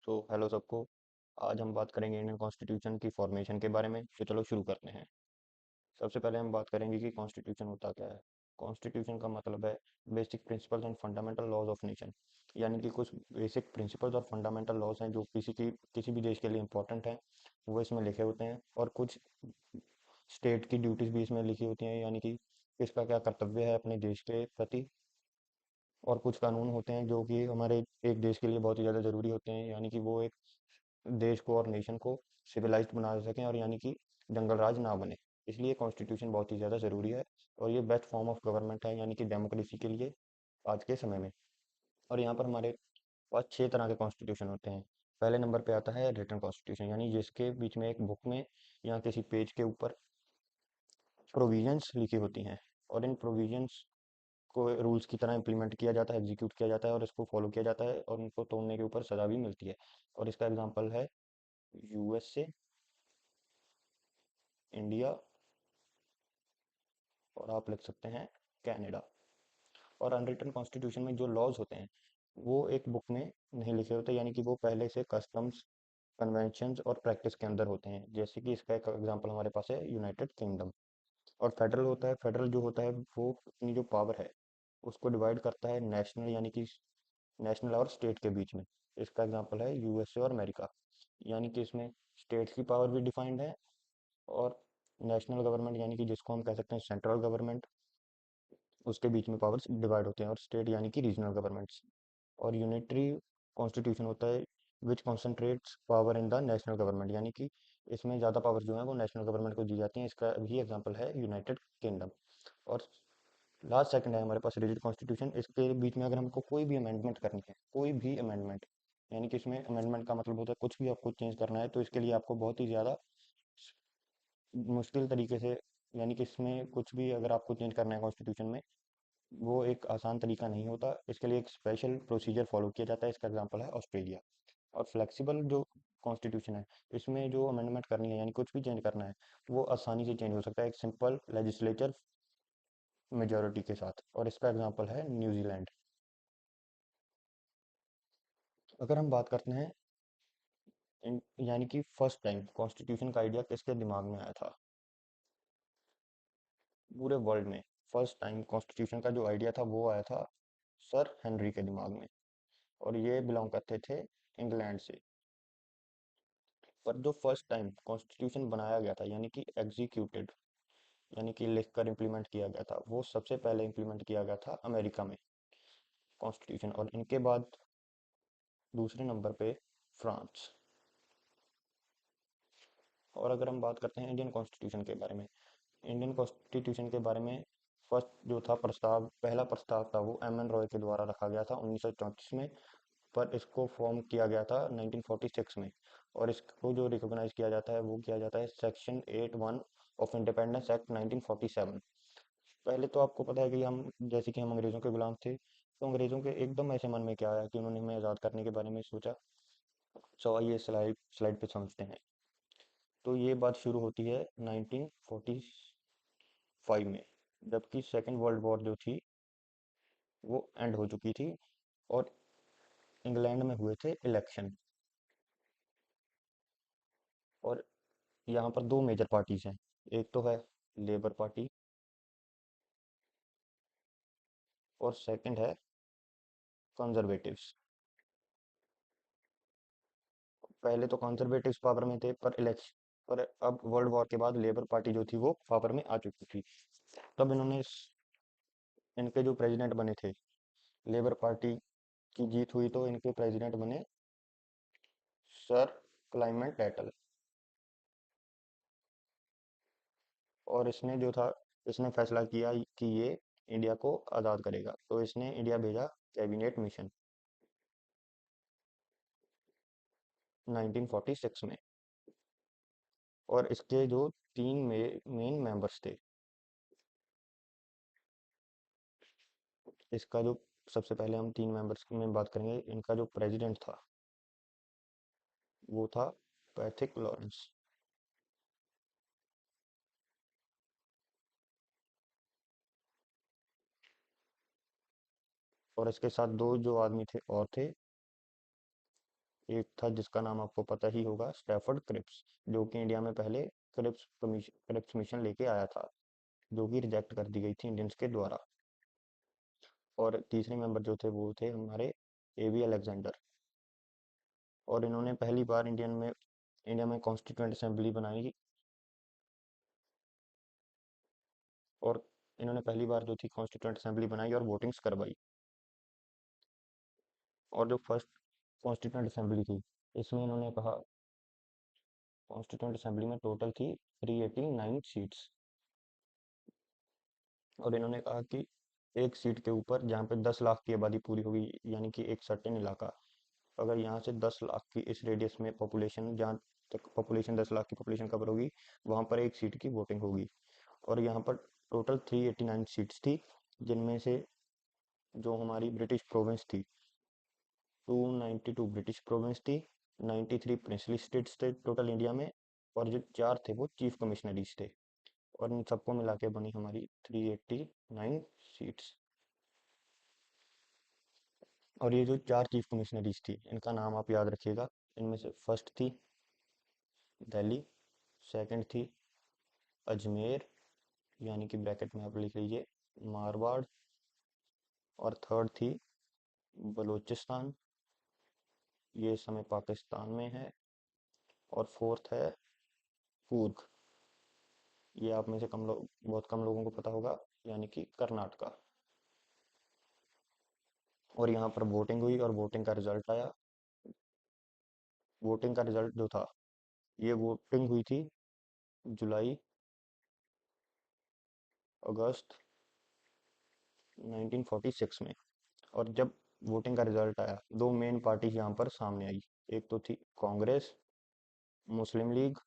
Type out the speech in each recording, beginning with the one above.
तो हेलो सबको। आज हम बात करेंगे इंडियन कॉन्स्टिट्यूशन की फॉर्मेशन के बारे में। तो चलो शुरू करते हैं। सबसे पहले हम बात करेंगे कि कॉन्स्टिट्यूशन होता क्या है। कॉन्स्टिट्यूशन का मतलब है basic principles and fundamental laws of nation. यानी कि कुछ बेसिक प्रिंसिपल्स और फंडामेंटल लॉज हैं जो किसी भी देश के लिए इंपॉर्टेंट हैं, वो इसमें लिखे होते हैं। और कुछ स्टेट की ड्यूटीज भी इसमें लिखी होती हैं, यानी कि किसका क्या कर्तव्य है अपने देश के प्रति। और कुछ कानून होते हैं जो कि हमारे एक देश के लिए बहुत ही ज़्यादा ज़रूरी होते हैं, यानी कि वो एक देश को और नेशन को सिविलाइज्ड बना सकें, और यानी कि जंगल राज ना बने। इसलिए कॉन्स्टिट्यूशन बहुत ही ज़्यादा ज़रूरी है। और ये बेस्ट फॉर्म ऑफ गवर्नमेंट है, यानी कि डेमोक्रेसी के लिए आज के समय में। और यहाँ पर हमारे पास 6 तरह के कॉन्स्टिट्यूशन होते हैं। पहले नंबर पे आता है रिटन कॉन्स्टिट्यूशन, यानी जिसके बीच में एक बुक में या किसी पेज के ऊपर प्रोविजंस लिखी होती हैं। और इन प्रोविजंस को रूल्स की तरह इंप्लीमेंट किया जाता है, एग्जीक्यूट किया जाता है, और इसको फॉलो किया जाता है, और उनको तोड़ने के ऊपर सजा भी मिलती है। और इसका एग्जांपल है यूएसए, इंडिया, और आप लिख सकते हैं कनाडा। और अनरिटन कॉन्स्टिट्यूशन में जो लॉज होते हैं वो एक बुक में नहीं लिखे होते, यानी कि वो पहले से कस्टम्स, कन्वेंशंस और प्रैक्टिस के अंदर होते हैं। जैसे कि इसका एक एग्जांपल हमारे पास है यूनाइटेड किंगडम। और फेडरल होता है, फेडरल जो होता है वो अपनी जो पावर है उसको डिवाइड करता है नेशनल, यानी कि नेशनल और स्टेट के बीच में। इसका एग्जांपल है यूएसए और अमेरिका। यानी कि इसमें स्टेट्स की पावर भी डिफाइंड है, और नेशनल गवर्नमेंट यानी कि जिसको हम कह सकते हैं सेंट्रल गवर्नमेंट, उसके बीच में पावर्स डिवाइड होते हैं। और स्टेट यानी कि रीजनल गवर्नमेंट्स। और यूनिटरी कॉन्स्टिट्यूशन होता है which concentrates power in the national government, यानी कि इसमें ज़्यादा पावर जो है वो नेशनल गवर्नमेंट को दी जाती हैं। इसका भी एग्जांपल है यूनाइटेड किंगडम। और लास्ट सेकंड है हमारे पास रिजिड कॉन्स्टिट्यूशन। इसके बीच में अगर हमको कोई भी अमेंडमेंट करनी है, कोई भी अमेंडमेंट, यानी कि इसमें अमेंडमेंट का मतलब होता है कुछ भी आपको चेंज करना है, तो इसके लिए आपको बहुत ही ज़्यादा मुश्किल तरीके से, यानी कि इसमें कुछ भी अगर आपको चेंज करना है कॉन्स्टिट्यूशन में, वो एक आसान तरीका नहीं होता। इसके लिए एक स्पेशल प्रोसीजर फॉलो किया जाता है। इसका एग्जांपल है ऑस्ट्रेलिया। और फ्लेक्सिबल जो कॉन्स्टिट्यूशन है, इसमें जो अमेंडमेंट करनी है यानी कुछ भी चेंज करना है, वो आसानी से चेंज हो सकता है एक सिंपल लेजिस्लेचर मेजोरिटी के साथ। और इसका एग्जांपल है न्यूजीलैंड। अगर हम बात करते हैं यानी कि फर्स्ट टाइम कॉन्स्टिट्यूशन का आइडिया किसके दिमाग में आया था पूरे वर्ल्ड में। फर्स्ट टाइम कॉन्स्टिट्यूशन का जो आइडिया था वो आया था सर हेनरी के दिमाग में। और ये बिलोंग करते थे इंग्लैंड से। पर जो फर्स्ट टाइम कॉन्स्टिट्यूशन बनाया गया था, यानी कि एग्जीक्यूटेड, यानी कि लिखकर इम्प्लीमेंट किया गया था, वो सबसे पहले इम्प्लीमेंट किया गया था अमेरिका में कॉन्स्टिट्यूशन। और इनके बाद दूसरे नंबर पे फ्रांस। और अगर हम बात करते हैं इंडियन कॉन्स्टिट्यूशन के बारे में, इंडियन कॉन्स्टिट्यूशन के बारे में फर्स्ट जो था प्रस्ताव, पहला प्रस्ताव था वो एम एन रॉय के द्वारा रखा गया था 1934 में। पर इसको फॉर्म किया गया था 1946 में। और इसको जो रिकॉग्नाइज किया जाता है वो किया जाता है सेक्शन 8(1) ऑफ इंडिपेंडेंस एक्ट 1947। पहले तो आपको पता है कि हम, जैसे कि हम अंग्रेजों के गुलाम थे, तो अंग्रेजों के एकदम ऐसे मन में क्या आया कि उन्होंने हमें आज़ाद करने के बारे में सोचा। सो आइए स्लाइड स्लाइड पे समझते हैं। तो ये बात शुरू होती है 1945 में, जबकि सेकेंड वर्ल्ड वॉर जो थी वो एंड हो चुकी थी। और इंग्लैंड में हुए थे इलेक्शन। और यहाँ पर दो मेजर पार्टीज हैं। एक तो है लेबर पार्टी, और सेकंड है कंजर्वेटिव्स। पहले तो कंजर्वेटिव्स पावर में थे, पर इलेक्शन, पर अब वर्ल्ड वॉर के बाद लेबर पार्टी जो थी वो पावर में आ चुकी थी। तब इन्होंने इनके जो प्रेसिडेंट बने थे, लेबर पार्टी की जीत हुई तो इनके प्रेसिडेंट बने सर क्लाइमेट टैटल। और इसने जो था, इसने फैसला किया कि ये इंडिया को आज़ाद करेगा, तो इसने इंडिया भेजा कैबिनेट मिशन 1946 में। और इसके जो तीन मेन मेंबर्स थे, इसका जो, सबसे पहले हम तीन मेंबर्स में बात करेंगे। इनका जो प्रेसिडेंट था वो था पैथिक लॉरेंस। और इसके साथ दो जो आदमी थे और थे, एक था जिसका नाम आपको पता ही होगा, स्टैफर्ड क्रिप्स, जो कि इंडिया में पहले क्रिप्स मिशन लेके आया था, जो कि रिजेक्ट कर दी गई थी इंडियंस के द्वारा। और तीसरे मेंबर जो थे वो थे हमारे एवी अलेक्जेंडर। और इन्होंने पहली बार इंडिया में कॉन्स्टिट्यूंट असेंबली बनाई। और इन्होंने पहली बार जो थी कॉन्स्टिट्यूंट असेंबली बनाई और वोटिंग्स करवाई। और जो फर्स्ट कॉन्स्टिट्यूंट असेंबली थी, इसमें इन्होंने कहा, कॉन्स्टिट्यूंट असेंबली में टोटल थी 389 सीट्स। और इन्होंने कहा कि एक सीट के ऊपर जहाँ पे 10 लाख की आबादी पूरी होगी, यानी कि एक सर्टेन इलाका, अगर यहाँ से 10 लाख की इस रेडियस में पॉपुलेशन, जहाँ तक पॉपुलेशन 10 लाख की पॉपुलेशन कवर होगी, वहाँ पर एक सीट की वोटिंग होगी। और यहाँ पर टोटल 389 सीट्स थी, जिनमें से जो हमारी ब्रिटिश प्रोविंस थी, 292 ब्रिटिश प्रोविंस थी, 93 प्रिंसली स्टेट्स थे टोटल इंडिया में, और जो चार थे वो चीफ कमिश्नरीज थे। और इन सबको मिला के बनी हमारी 389 सीट्स। और ये जो चार चीफ कमिश्नरीज थी, इनका नाम आप याद रखिएगा। इनमें से फर्स्ट थी दिल्ली, सेकंड थी अजमेर, यानी कि ब्रैकेट में आप लिख लीजिए मारवाड़, और थर्ड थी बलूचिस्तान, ये इस समय पाकिस्तान में है, और फोर्थ है कूर्ग, ये आप में से कम लोग, बहुत कम लोगों को पता होगा, यानी कि कर्नाटका। और यहाँ पर वोटिंग हुई और वोटिंग का रिजल्ट आया। वोटिंग का रिजल्ट जो था, ये वोटिंग हुई थी जुलाई अगस्त 1946 में। और जब वोटिंग का रिजल्ट आया, दो मेन पार्टीज यहाँ पर सामने आई। एक तो थी कांग्रेस, मुस्लिम लीग।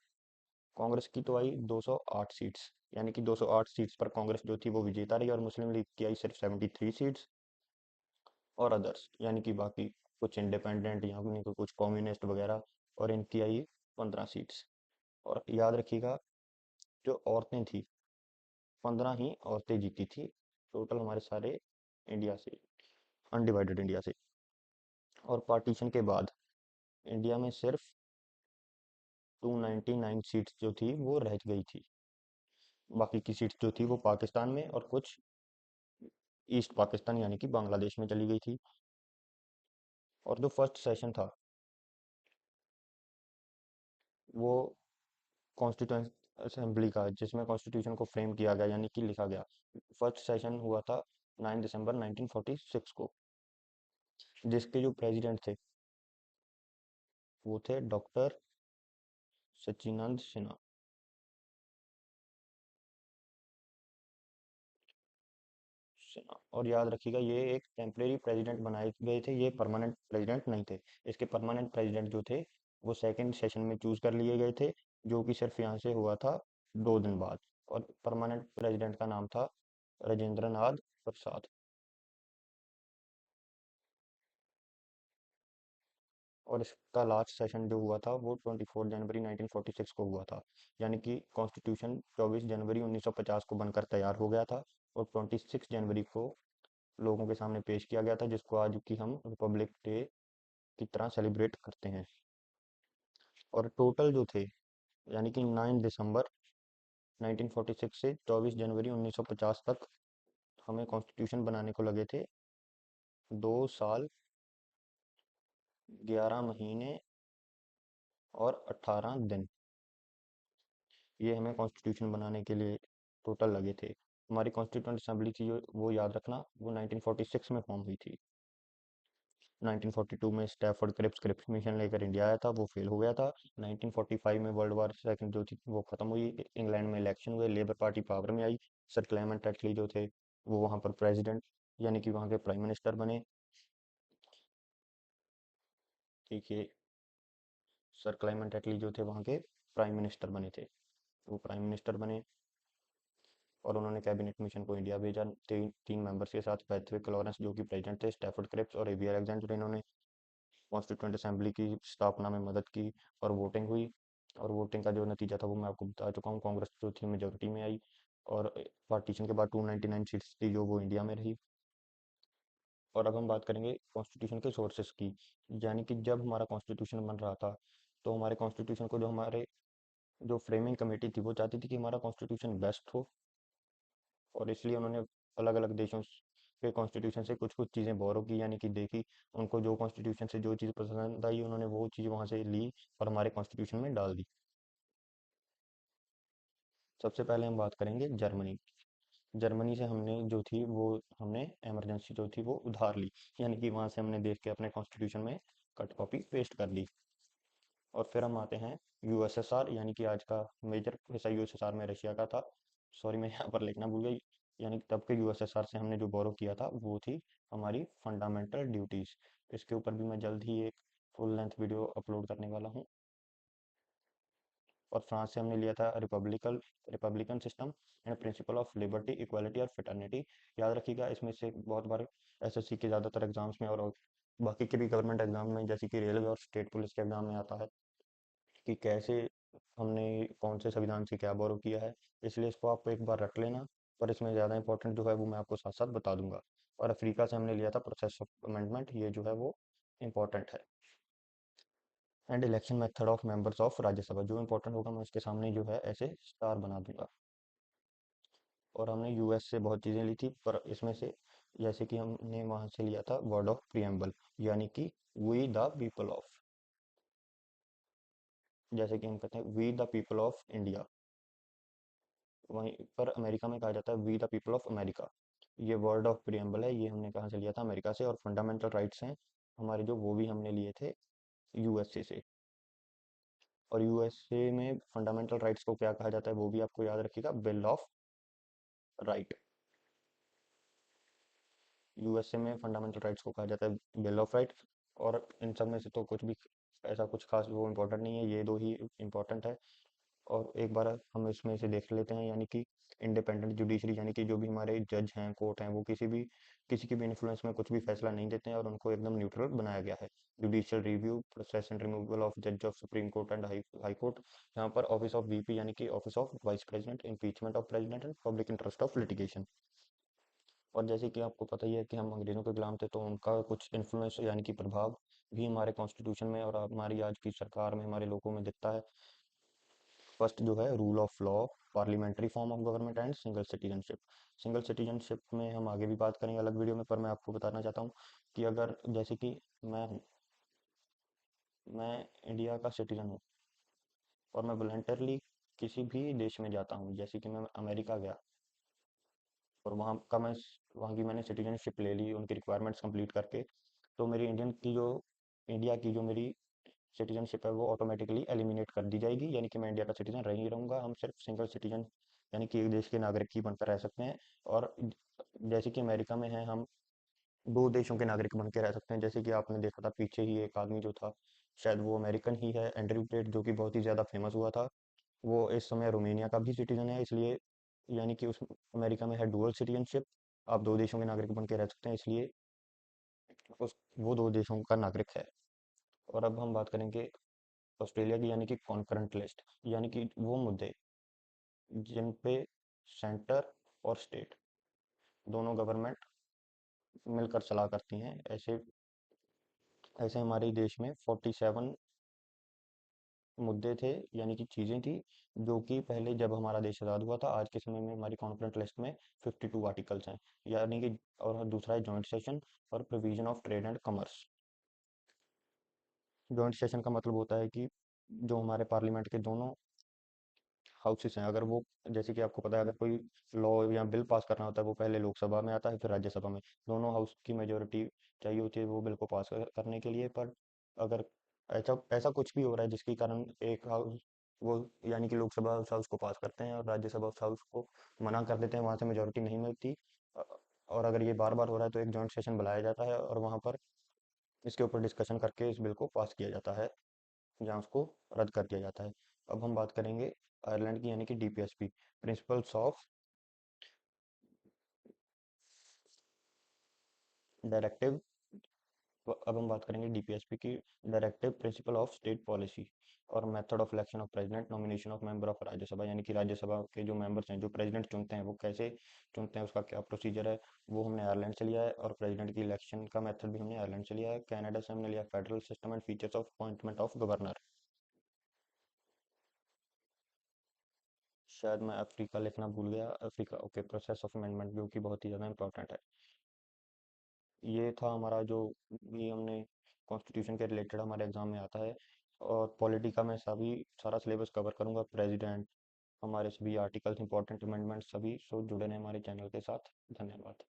कांग्रेस की तो आई 208 सीट्स, यानी कि 208 सीट्स पर कांग्रेस जो थी वो विजेता रही, और मुस्लिम लीग की आई सिर्फ 73 सीट्स। और अदर्स, यानी कि बाकी कुछ इंडिपेंडेंट, यानी कि कुछ कम्युनिस्ट वगैरह, और इनकी आई 15 सीट्स। और याद रखिएगा, जो औरतें थी, 15 ही औरतें जीती थी टोटल हमारे सारे इंडिया से, अनडिवाइडेड इंडिया से। और पार्टीशन के बाद इंडिया में सिर्फ 299 सीट्स जो थी वो रह गई थी। बाकी की सीट्स जो थी वो पाकिस्तान में और कुछ ईस्ट पाकिस्तान, यानी कि बांग्लादेश में चली गई थी। और जो फर्स्ट सेशन था, वो कॉन्स्टिट्यूंट असेंबली का, जिसमें कॉन्स्टिट्यूशन को फ्रेम किया गया, यानी कि लिखा गया, फर्स्ट सेशन हुआ था 9 दिसंबर 1946 को, जिसके जो प्रेसिडेंट थे वो थे डॉक्टर सच्चिदानंद सिन्हा। और याद रखिएगा, ये एक टेम्परेरी प्रेसिडेंट बनाए गए थे, ये परमानेंट प्रेसिडेंट नहीं थे। इसके परमानेंट प्रेसिडेंट जो थे वो सेकंड सेशन में चूज कर लिए गए थे, जो कि सिर्फ यहाँ से हुआ था 2 दिन बाद। और परमानेंट प्रेसिडेंट का नाम था राजेंद्र नाथ प्रसाद। और इसका लास्ट सेशन जो हुआ था वो 24 जनवरी 1946 को हुआ था, यानी कि कॉन्स्टिट्यूशन 24 जनवरी 1950 को बनकर तैयार हो गया था, और 26 जनवरी को लोगों के सामने पेश किया गया था, जिसको आज की हम रिपब्लिक डे की तरह सेलिब्रेट करते हैं। और टोटल जो थे, यानी कि 9 दिसंबर 1946 से 24 जनवरी 1950 तक हमें कॉन्स्टिट्यूशन बनाने को लगे थे 2 साल, 11 महीने और 18 दिन। ये हमें कॉन्स्टिट्यूशन बनाने के लिए टोटल लगे थे। हमारी कॉन्स्टिट्यूंट असेंबली थी वो याद रखना, वो 1946 में फॉर्म हुई थी। 1942 में स्टैफर्ड क्रिप्स क्रिप्स मिशन लेकर इंडिया आया था, वो फेल हो गया था। 1945 में वर्ल्ड वार सेकंड जो थी वो खत्म हुई, इंग्लैंड में इलेक्शन हुए, लेबर पार्टी पावर में आई। सर क्लेमेंट एटली जो थे वो वहाँ पर प्रेसिडेंट, यानी कि वहाँ के प्राइम मिनिस्टर बने। ठीक है, सर क्लेमेंट एटली जो थे वहाँ के प्राइम मिनिस्टर बने थे, वो प्राइम मिनिस्टर बने। और उन्होंने कैबिनेट मिशन को इंडिया भेजा, तीन मेंबर्स के साथ, पैट्रिक लॉरेंस जो कि प्रेसिडेंट थे, स्टैफर्ड क्रिप्स और एबी अलेक्जेंडर। इन्होंने कॉन्स्टिट्यूंट असेंबली की स्थापना में मदद की, और वोटिंग हुई। और वोटिंग का जो नतीजा था वो मैं आपको बता चुका हूँ, कांग्रेस जो थी मेजोरिटी में आई। और पार्टीशन के बाद 299 सीट्स थी जो वो इंडिया में रही। और अब हम बात करेंगे कॉन्स्टिट्यूशन के सोर्सेस की, यानी कि जब हमारा कॉन्स्टिट्यूशन बन रहा था तो हमारे कॉन्स्टिट्यूशन को जो हमारे जो फ्रेमिंग कमेटी थी वो चाहती थी कि हमारा कॉन्स्टिट्यूशन बेस्ट हो, और इसलिए उन्होंने अलग अलग देशों के कॉन्स्टिट्यूशन से कुछ कुछ चीज़ें बोरो की, यानी कि देखी, उनको जो कॉन्स्टिट्यूशन से जो चीज़ पसंद आई उन्होंने वो चीज़ वहाँ से ली और हमारे कॉन्स्टिट्यूशन में डाल दी। सबसे पहले हम बात करेंगे जर्मनी। जर्मनी से हमने जो थी वो हमने इमरजेंसी जो थी वो उधार ली, यानी कि वहाँ से हमने देख के अपने कॉन्स्टिट्यूशन में कट कॉपी पेस्ट कर ली। और फिर हम आते हैं यूएसएसआर, यानी कि आज का मेजर हिस्सा यूएसएसआर में रशिया का था। सॉरी, मैं यहाँ पर लिखना भूल गई। यानी कि तब के यूएसएसआर से हमने जो बोरो किया था वो थी हमारी फंडामेंटल ड्यूटीज। इसके ऊपर भी मैं जल्द ही एक फुल लेंथ वीडियो अपलोड करने वाला हूँ। और फ्रांस से हमने लिया था republican republican system and principle of liberty equality और फ्रेटर्निटी। याद रखिएगा, इसमें से बहुत बार एसएससी के ज़्यादातर एग्जाम्स में और बाकी के भी गवर्नमेंट एग्जाम में, जैसे कि रेलवे और स्टेट पुलिस के एग्जाम में आता है कि कैसे हमने कौन से संविधान से क्या बोरो किया है। इसलिए इसको आप एक बार रट लेना, पर इसमें ज़्यादा इंपॉर्टेंट जो है वो मैं आपको साथ साथ बता दूंगा। और अफ्रीका से हमने लिया था प्रोसेस ऑफ अमेंडमेंट, ये जो है वो इम्पोर्टेंट है। And election method of members of Rajya Sabha, जो इंपॉर्टेंट होगा मैं उसके सामने जो है ऐसे स्टार बना दूंगा। और हमने यूएस से बहुत चीज़ें ली थी, पर इसमें से जैसे कि हमने वहाँ से लिया था वर्ड ऑफ प्रियम्बल, यानी कि वी द पीपल ऑफ, जैसे कि हम कहते हैं we the people of India, वहीं पर अमेरिका में कहा जाता है we the people of America. ये वर्ड ऑफ प्रियम्बल है, ये हमने कहाँ से लिया था, अमेरिका से। और फंडामेंटल राइट्स हैं हमारे जो, वो भी हमने लिए थे यूएसए से। और यूएसए में फंडामेंटल राइट्स को क्या कहा जाता है वो भी आपको याद रखिएगा, बिल ऑफ राइट। यूएसए में फंडामेंटल राइट्स को कहा जाता है बिल ऑफ राइट। और इन सब में से तो कुछ भी ऐसा कुछ खास वो इम्पोर्टेंट नहीं है, ये दो ही इम्पोर्टेंट है। और एक बार हम इसमें से देख लेते हैं, यानी कि इंडिपेंडेंट जुडिशरी, यानी कि जो भी हमारे जज हैं, कोर्ट हैं, वो किसी के भी इन्फ्लुएंस में कुछ भी फैसला नहीं देते हैं और उनको एकदम न्यूट्रल बनाया गया है। Judicial review process and removal of जज of supreme court and high court. यहाँ पर ऑफिस ऑफ वीपी, यानी कि office of vice president, impeachment of president and public interest of litigation. और जैसे कि आपको पता ही है कि हम अंग्रेजों के गुलाम थे, तो उनका कुछ इन्फ्लुएंस यानी कि प्रभाव भी हमारे कॉन्स्टिट्यूशन में और हमारी आज की सरकार में हमारे लोगों में दिखता है। फर्स्ट जो है rule of law, parliamentary form of government and single citizenship. Single citizenship में हम आगे भी बात करेंगे अलग वीडियो में, पर मैं आपको बताना चाहता हूँ कि अगर जैसे कि मैं हूँ, मैं इंडिया का सिटीजन हूँ और मैं वॉलंटरली किसी भी देश में जाता हूँ, जैसे कि मैं अमेरिका गया और वहाँ की मैंने सिटीजनशिप ले ली उनकी रिक्वायरमेंट्स कंप्लीट करके, तो मेरी इंडिया की जो मेरी सिटीजनशिप है वो ऑटोमेटिकली एलिमिनेट कर दी जाएगी, यानी कि मैं इंडिया का सिटीजन रह ही रहूंगा। हम सिर्फ सिंगल सिटीजन यानी कि एक देश के नागरिक ही बनकर रह सकते हैं। और जैसे कि अमेरिका में है, हम दो देशों के नागरिक बन के रह सकते हैं। जैसे कि आपने देखा था पीछे ही एक आदमी जो था, शायद वो अमेरिकन ही है, एंड्रयू टेट, जो कि बहुत ही ज़्यादा फेमस हुआ था। वो इस समय रोमेनिया का भी सिटीजन है, इसलिए यानी कि उस अमेरिका में है डुअल सिटीजनशिप, आप दो देशों के नागरिक बन के रह सकते हैं, इसलिए उस वो दो देशों का नागरिक है। और अब हम बात करेंगे ऑस्ट्रेलिया की, यानी कि कॉन्करेंट लिस्ट, यानी कि वो मुद्दे जिन पे सेंटर और स्टेट दोनों गवर्नमेंट मिलकर सलाह करती हैं, ऐसे ऐसे हमारे देश में 47 मुद्दे थे, यानी कि चीज़ें थी, जो कि पहले जब हमारा देश आज़ाद हुआ था, आज के समय में हमारी कॉन्करेंट लिस्ट में 52 आर्टिकल्स हैं, यानी कि। और दूसरा है जॉइंट सेशन और provision of trade and commerce. Joint session का मतलब होता है कि जो हमारे पार्लियामेंट के दोनों हाउसेस हैं, अगर वो, जैसे कि आपको पता है, अगर कोई लॉ या बिल पास करना होता है वो पहले लोकसभा में आता है फिर राज्यसभा में, दोनों हाउस की मेजोरिटी चाहिए होती है वो बिल को पास करने के लिए। पर अगर ऐसा ऐसा कुछ भी हो रहा है जिसके कारण एक हाउस वो, यानी कि लोकसभा हाउस को पास करते हैं और राज्यसभा हाउस को मना कर देते हैं, वहां से मेजोरिटी नहीं मिलती, अ, और अगर ये बार बार हो रहा है तो एक जॉइंट सेशन बुलाया जाता है और वहां पर इसके ऊपर डिस्कशन करके इस बिल को पास किया जाता है, जहाँ उसको रद्द कर दिया जाता है। अब हम बात करेंगे आयरलैंड की, यानी कि डीपीएसपी, प्रिंसिपल्स ऑफ डायरेक्टिव अब हम बात करेंगे डीपीएसपी की, directive principle of state policy, और method of election of president, nomination of member of Rajya Sabha, यानी कि राज्यसभा के जो मेंबर्स हैं, जो प्रेसिडेंट चुनते हैं, वो कैसे चुनते हैं, उसका क्या प्रोसीजर है, वो हमने आयरलैंड से लिया है। और प्रेसिडेंट की इलेक्शन का मेथड भी हमने आयरलैंड से लिया है। कनाडा से हमने लिया federal system and features of appointment of governor. शायद मैं अफ्रीका लिखना भूल गया, Africa, okay, process of amendment, जो कि बहुत ही ज़्यादा इंपॉर्टेंट है। ये था हमारा जो भी हमने कॉन्स्टिट्यूशन के रिलेटेड हमारे एग्जाम में आता है। और पॉलिटी का मैं सभी सारा सिलेबस कवर करूंगा, प्रेसिडेंट, हमारे सभी आर्टिकल्स, इंपॉर्टेंट अमेंडमेंट्स, सभी सो जुड़े रहें हमारे चैनल के साथ। धन्यवाद।